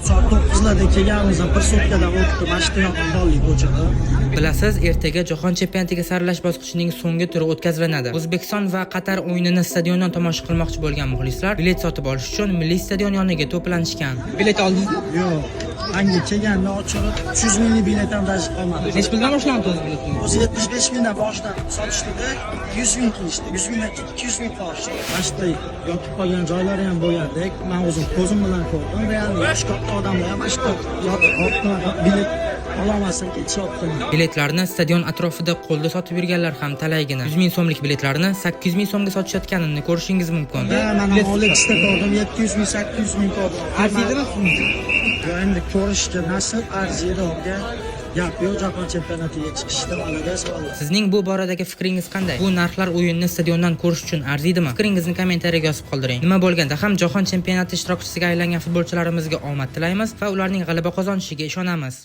soat 9larda kelganimizda bir sutkadan o'tdi, mana shu yoqdan qoldik ko'chada. Bilasiz, ertaga jahon chempionatiga saralash bosqichining so'nggi turi o'tkaziladi. O'zbekiston va Qatar o'yinini stadiondan tomosha qilmoqchi bo'lgan muxlislar bilet sotib olish uchun milliy stadion yoniga to'planishgan. Bilet oldingizmi? Yo'q, hanga kelganda ochirib 300 minglik bilet ham dash qolmadi. Necha puldan boshlandi o'zi biletni? O'zi 75 mingdan boshlab sotishdi, 100 ming qilishdi. 100 mingdan 200 ming qolishdi. Mana shu yotib qolgan joylari ham bo'yadik. Men o'zim ko'zim bilan ko'rdim. Realni yosh katta odamlar ham mana shu yotib bilet ololmasdan ketishyapti. Biletlarni stadion atrofida qo'lda sotib yurganlar ham talaygina 100 ming so'mlik biletlarni 800 ming so'mga sotishayotganini ko'rishingiz mumkin. Mana Olexda ko'rdim, 700 ming, 800 ming ko'rdim. Arziydimi sizga? Endi ko'rishga nasib arziydi unga. Gap yo'q, jahon chempionatiga chiqishda malades bo'ldi. Sizning bu boradagi fikringiz qanday? Bu narxlar o'yinni stadiondan ko'rish uchun arziydimi? Fikringizni kommentariyaga yozib qoldiring. Nima bo'lganda ham jahon chempionati ishtirokchisiga aylangan futbolchilarimizga omad tilaymiz va ularning g'alaba qozonishiga ishonamiz.